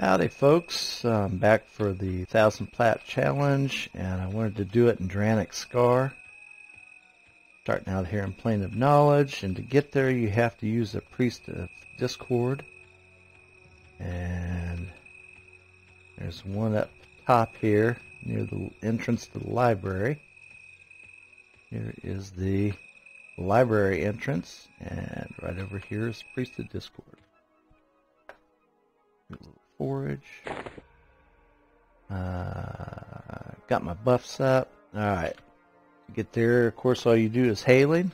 Howdy folks, I'm back for the 1000 Plat Challenge, and I wanted to do it in Dranik Scar. Starting out here in Plane of Knowledge, and to get there you have to use a Priest of Discord. And there's one up top here near the entrance to the library. Here is the library entrance, and right over here is Priest of Discord. A little forage. Got my buffs up. Alright. Get there, of course all you do is hailing.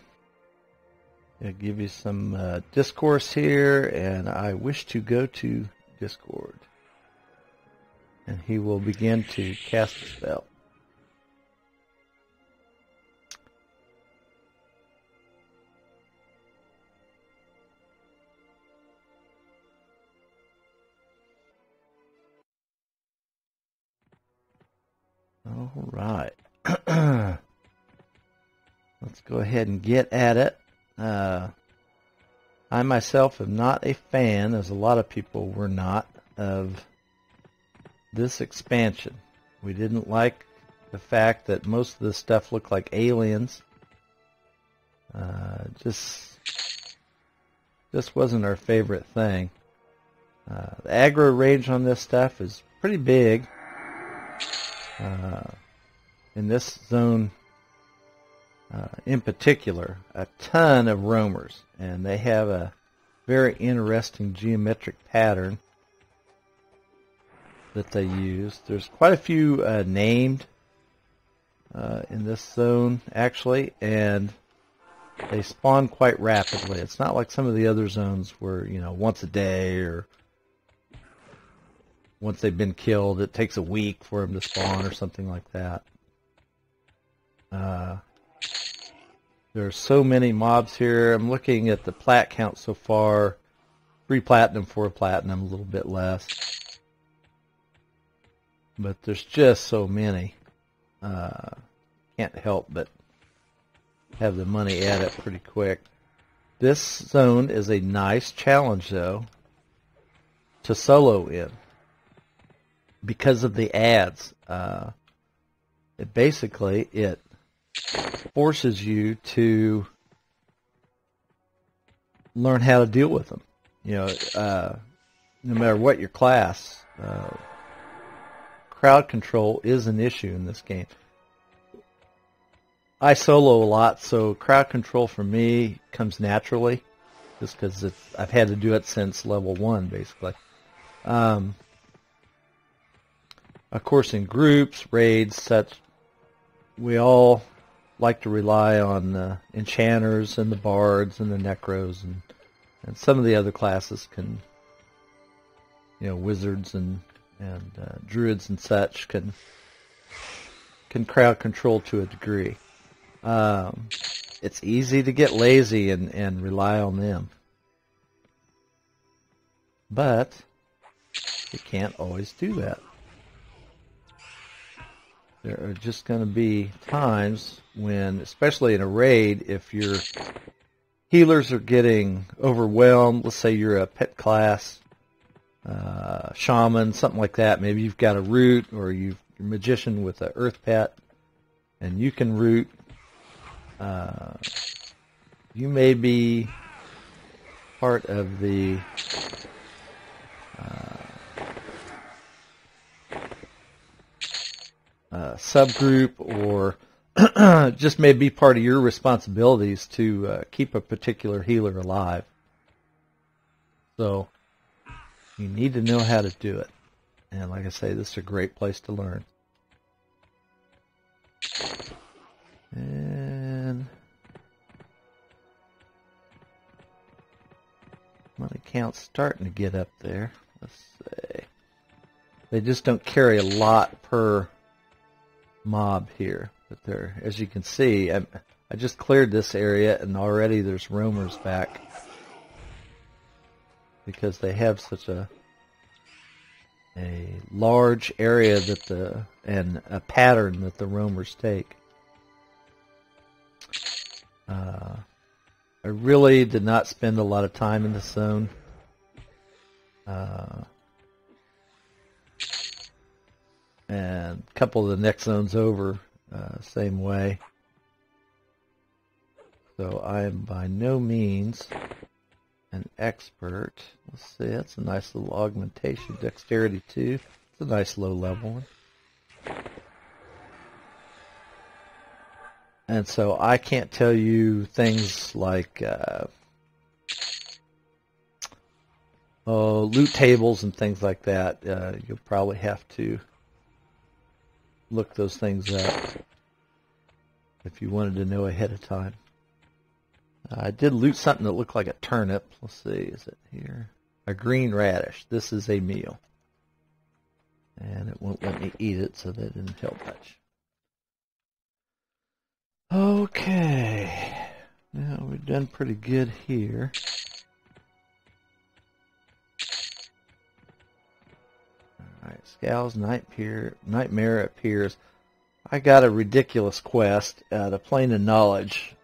It'll give you some discourse here, and I wish to go to Discord. And he will begin to cast a spell. Alright. Let's go ahead and get at it. I myself am not a fan, as a lot of people were not, of this expansion. We didn't like the fact that most of the stuff looked like aliens. Just wasn't our favorite thing. The aggro range on this stuff is pretty big. In this zone in particular, a ton of roamers, and they have a very interesting geometric pattern that they use. There's quite a few named in this zone actually, and they spawn quite rapidly. It's not like some of the other zones where, you know, once a day, or once they've been killed it takes a week for them to spawn or something like that. There are so many mobs here. I'm looking at the plat count so far. 3 platinum, 4 platinum, a little bit less. But there's just so many. Can't help but have the money at it pretty quick. This zone is a nice challenge, though, to solo in, because of the ads. It forces you to learn how to deal with them. You know, no matter what your class, crowd control is an issue in this game. I solo a lot, so crowd control for me comes naturally, just because I've had to do it since level 1, basically. Of course, in groups, raids, such, we all like to rely on the enchanters and the bards and the necros, and some of the other classes can, you know, wizards and druids and such can crowd control to a degree. It's easy to get lazy and rely on them, but you can't always do that. There are just going to be times when, especially in a raid, if your healers are getting overwhelmed, let's say you're a pet class, shaman, something like that, maybe you've got a root, or you're a magician with an earth pet, and you can root, you may be part of the subgroup, or just may be part of your responsibilities to keep a particular healer alive. So you need to know how to do it, and like I say, this is a great place to learn. And money count's starting to get up there. Let's see. They just don't carry a lot per mob here, but there, as you can see, I just cleared this area, and already there's roamers back, because they have such a large area that and a pattern that the roamers take. I really did not spend a lot of time in the zone. and a couple of the next zones over, same way. So I am by no means an expert. Let's see, that's a nice little augmentation. Dexterity 2. It's a nice low level one. And so I can't tell you things like loot tables and things like that. You'll probably have to look those things up if you wanted to know ahead of time. I did loot something that looked like a turnip. Let's see, is it here? A green radish. This is a meal. And it won't let me eat it, so that didn't help much. Okay. Now we've done pretty good here. Alright, Scowl's Nightmare appears. I got a ridiculous quest, the Plane of Knowledge,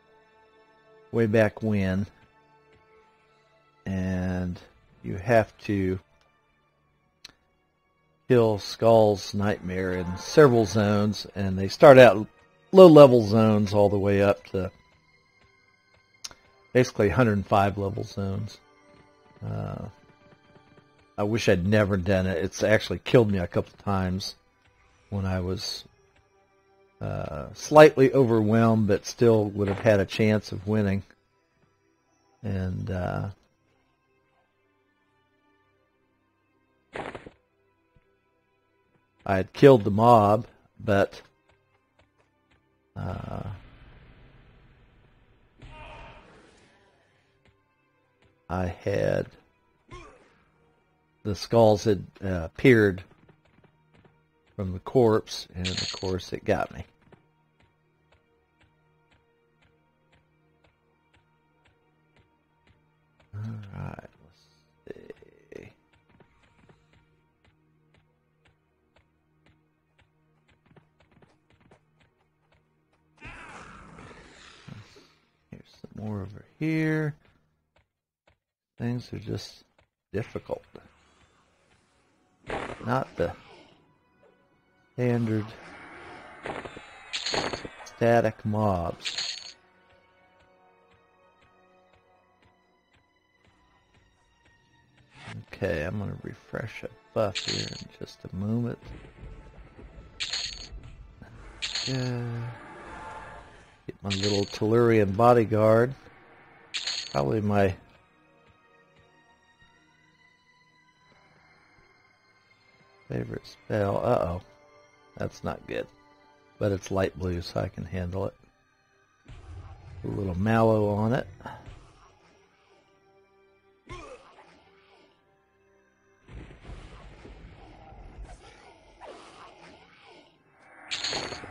way back when. And you have to kill Skull's Nightmare in several zones, and they start out low-level zones all the way up to basically 105 level zones. I wish I'd never done it. It's actually killed me a couple times when I was slightly overwhelmed, but still would have had a chance of winning. And I had killed the mob, but I had the skulls had appeared from the corpse, and of course it got me. Alright, let's see. Here's some more over here. Things are just difficult. Not the standard static mobs. Okay, I'm going to refresh a buff here in just a moment. Get my little Tellurian bodyguard. Probably my favorite spell. Uh-oh. That's not good. But it's light blue, so I can handle it. A little mallow on it.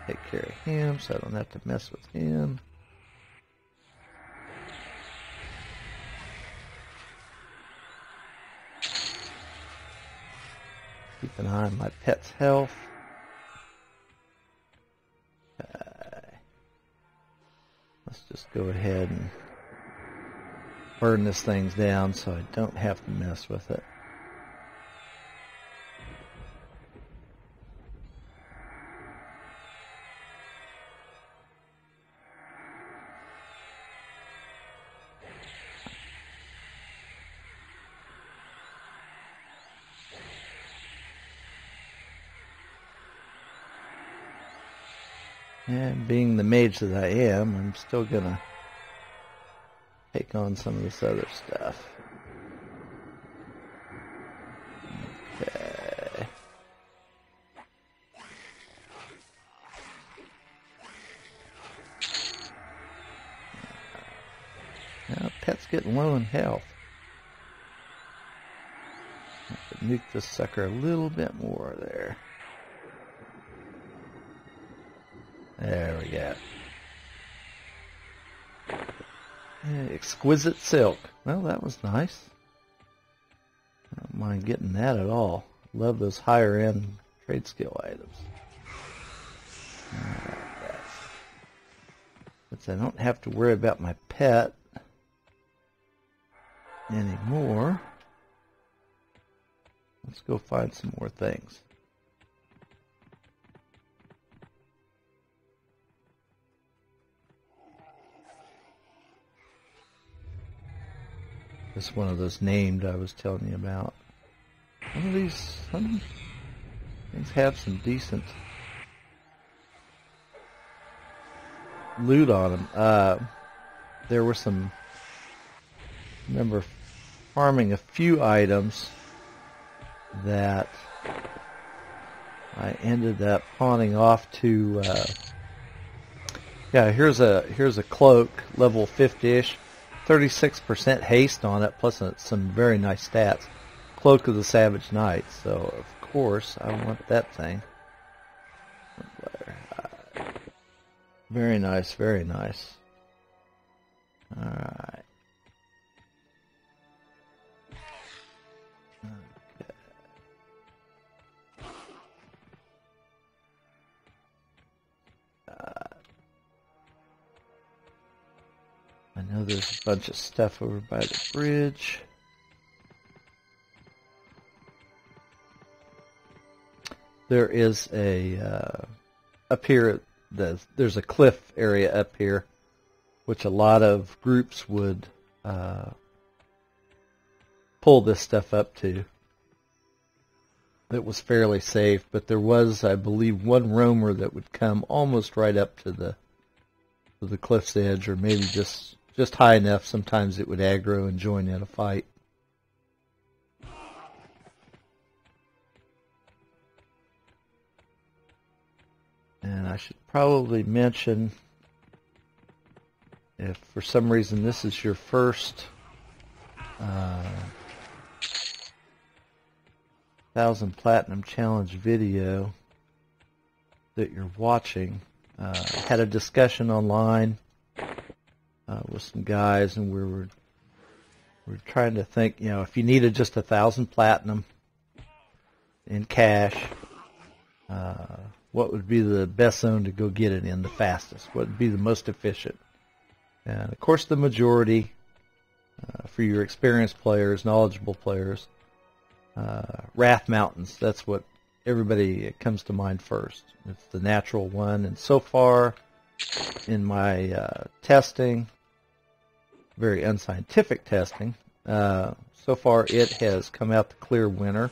Take care of him, so I don't have to mess with him. Keep an eye on my pet's health. Let's just go ahead and burn this thing down so I don't have to mess with it. And being the mage that I am, I'm still gonna take on some of this other stuff. Okay. Now, pet's getting low in health. Have to nuke this sucker a little bit more there. There we go. Yeah, exquisite silk. Well, that was nice. I don't mind getting that at all. Love those higher end trade skill items. Alright, since I don't have to worry about my pet anymore, let's go find some more things. It's one of those named I was telling you about. Some things have some decent loot on them. There were some, I remember farming a few items that I ended up pawning off to, yeah, here's a cloak, level 50-ish, 36% haste on it, plus some very nice stats. Cloak of the Savage Knight, so of course I want that thing. Very nice, very nice. Alright. Okay. I know there's a bunch of stuff over by the bridge. There is a, up here, there's a cliff area up here, which a lot of groups would pull this stuff up to. It was fairly safe, but there was, I believe, one roamer that would come almost right up to the cliff's edge, or maybe just high enough. Sometimes it would aggro and join in a fight. And I should probably mention, if for some reason this is your first 1000 Platinum Challenge video that you're watching, I had a discussion online with some guys, and we were trying to think, you know, if you needed just 1000 platinum in cash, what would be the best zone to go get it in the fastest? What would be the most efficient? And of course, the majority, for your experienced players, knowledgeable players, Wrath Mountains. That's what everybody comes to mind first. It's the natural one, and so far in my testing, very unscientific testing, so far it has come out the clear winner.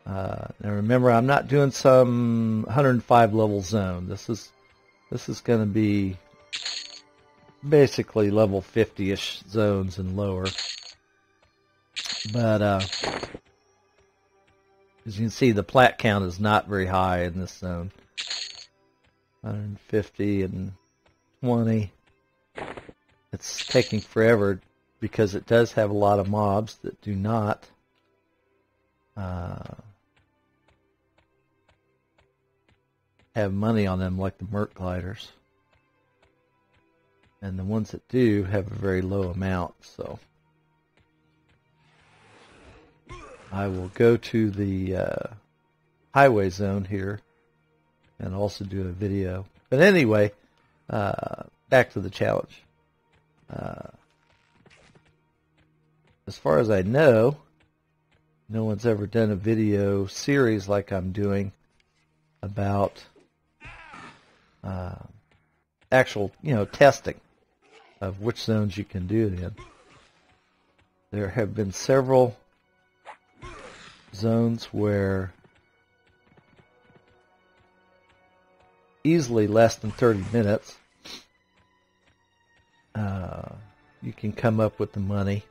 Now remember, I'm not doing some 105 level zone. This is going to be basically level 50-ish zones and lower. But as you can see, the plat count is not very high in this zone. 150 and 20. It's taking forever because it does have a lot of mobs that do not have money on them, like the Merc gliders, and the ones that do have a very low amount. So I will go to the highway zone here and also do a video. But anyway, back to the challenge. As far as I know, no one's ever done a video series like I'm doing about actual, testing of which zones you can do it in. There have been several zones where easily less than 30 minutes you can come up with the money,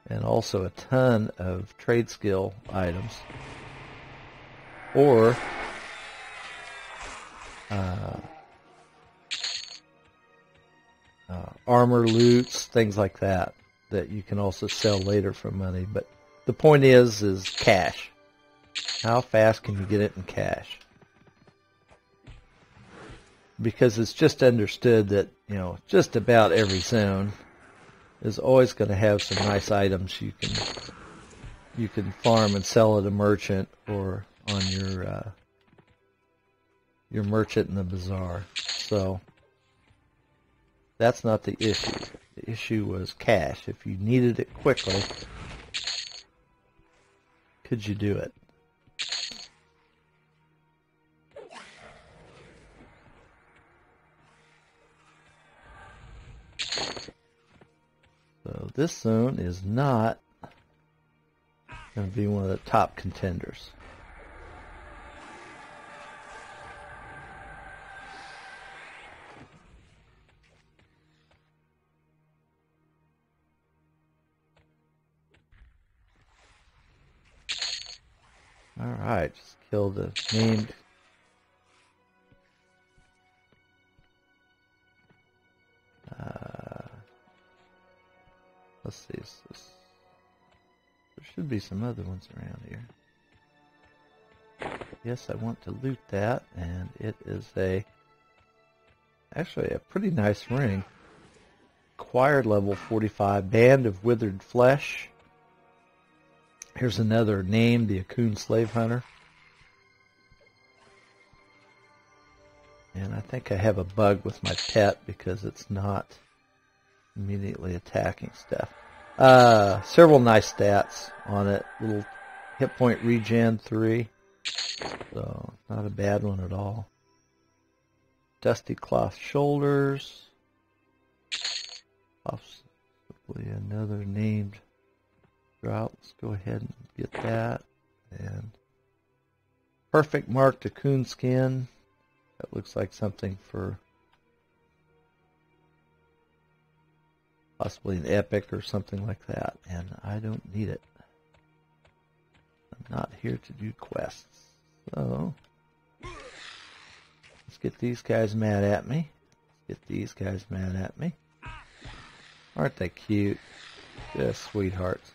and also a ton of trade skill items, or armor loots, things like that you can also sell later for money. But the point is cash. How fast can you get it in cash? Because it's just understood that, just about every zone is always going to have some nice items you can farm and sell at a merchant, or on your merchant in the bazaar. So that's not the issue. The issue was cash. If you needed it quickly, could you do it? So this zone is not going to be one of the top contenders. Alright, just kill the named. Let's see. There should be some other ones around here. Yes, I want to loot that, and it is actually a pretty nice ring. Acquired level 45, Band of Withered Flesh. Here's another name, the Akun Slave Hunter. And I think I have a bug with my pet because it's not immediately attacking stuff. Several nice stats on it. Little hit point regen 3. So not a bad one at all. Dusty cloth shoulders. Possibly another named drop. Let's go ahead and get that. And perfect marked Akun skin. That looks like something for possibly an epic or something like that. And I don't need it. I'm not here to do quests. So let's get these guys mad at me. Let's get these guys mad at me. Aren't they cute? Just sweethearts.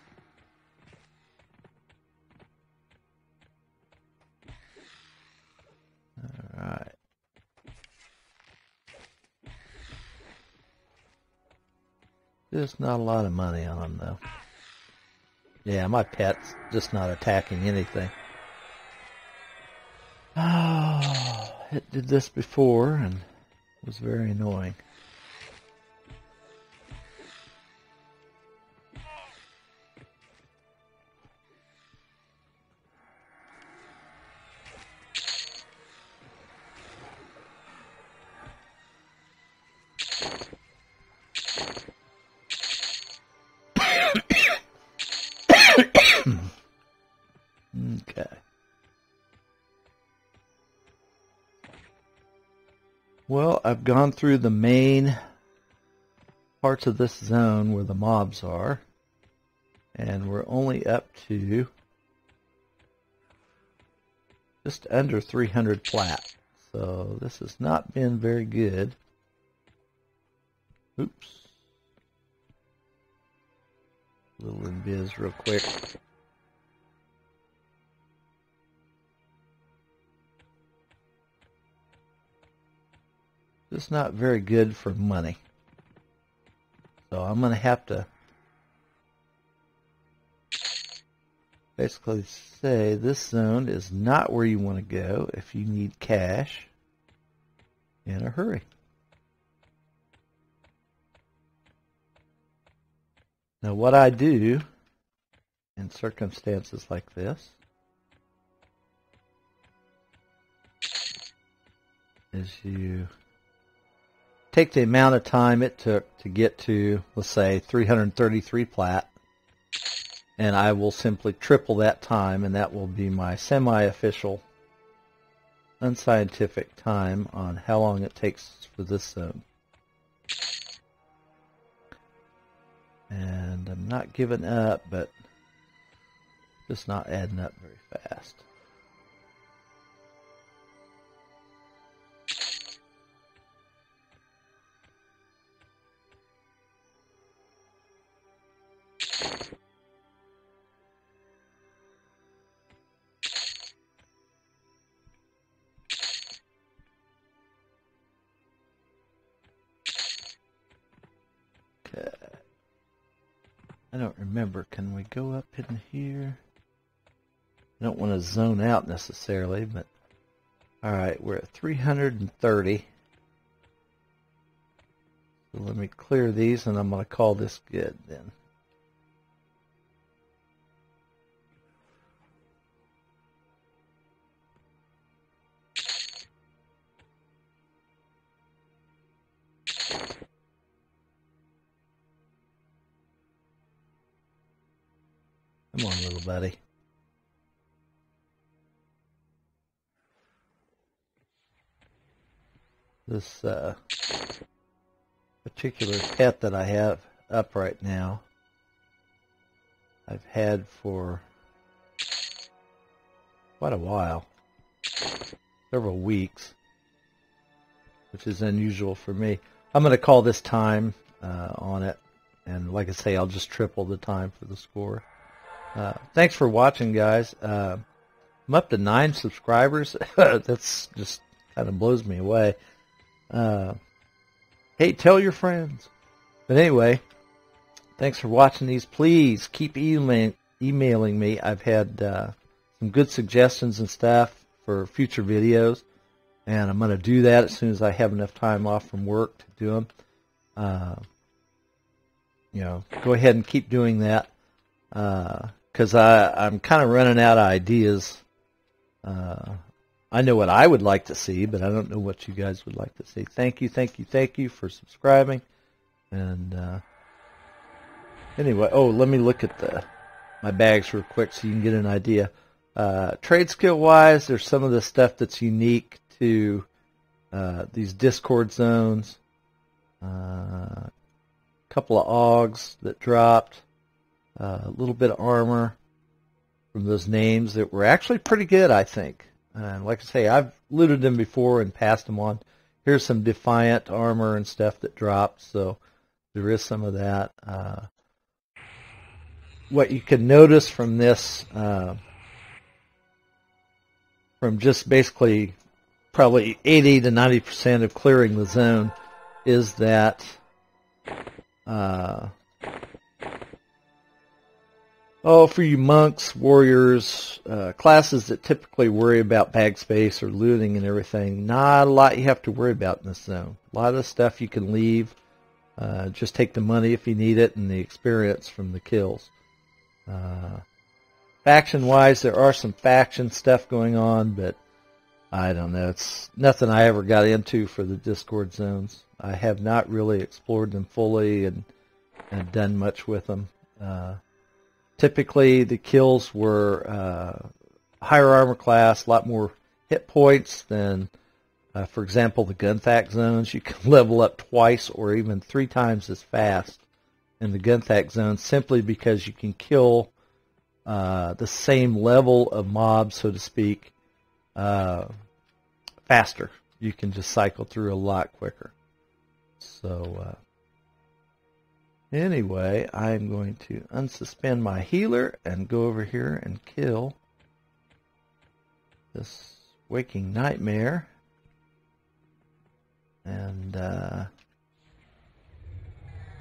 Alright. Just not a lot of money on them, though. Yeah, my pet's just not attacking anything. Oh, it did this before and it was very annoying. Okay. Well, I've gone through the main parts of this zone where the mobs are, and we're only up to just under 300 plat. So this has not been very good. Oops. A little invis real quick. Just not very good for money. So I'm going to have to basically say this zone is not where you want to go if you need cash in a hurry. Now what I do in circumstances like this is you take the amount of time it took to get to, let's say, 333 plat, and I will simply triple that time, and that will be my semi-official, unscientific time on how long it takes for this zone. And I'm not giving up, but just not adding up very fast. Okay. I don't remember. Can we go up in here? I don't want to zone out necessarily, but alright, we're at 330. So let me clear these, and I'm going to call this good then. Come on, little buddy. This particular pet that I have up right now, I've had for quite a while, several weeks, which is unusual for me. I'm going to call this time on it, and like I say, I'll just triple the time for the score. Thanks for watching, guys. I'm up to 9 subscribers. That's just kind of blows me away. Hey, tell your friends. But anyway, thanks for watching these. Please keep emailing me. I've had some good suggestions and stuff for future videos, and I'm going to do that as soon as I have enough time off from work to do them. You know, go ahead and keep doing that, because I'm kind of running out of ideas. I know what I would like to see, but I don't know what you guys would like to see. Thank you for subscribing. And anyway, oh, let me look at my bags real quick so you can get an idea. Trade skill wise, there's some of the stuff that's unique to these Discord zones. A couple of augs that dropped, a little bit of armor from those names that were actually pretty good, I think. And like I say, I've looted them before and passed them on. Here's some Defiant armor and stuff that dropped, so there is some of that. What you can notice from this, from just basically probably 80 to 90% of clearing the zone, is that for you monks, warriors, classes that typically worry about bag space or looting and everything, not a lot you have to worry about in this zone. A lot of the stuff you can leave. Just take the money if you need it and the experience from the kills. Faction-wise, there are some faction stuff going on, but I don't know. It's nothing I ever got into for the Discord zones. I have not really explored them fully and done much with them. Typically, the kills were higher armor class, a lot more hit points than, for example, the Gunthak zones. You can level up twice or even 3 times as fast in the Gunthak zone simply because you can kill the same level of mobs, so to speak, faster. You can just cycle through a lot quicker. So anyway, I'm going to unsuspend my healer and go over here and kill this waking nightmare. And out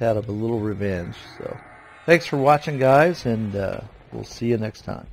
of a little revenge. So thanks for watching, guys, and we'll see you next time.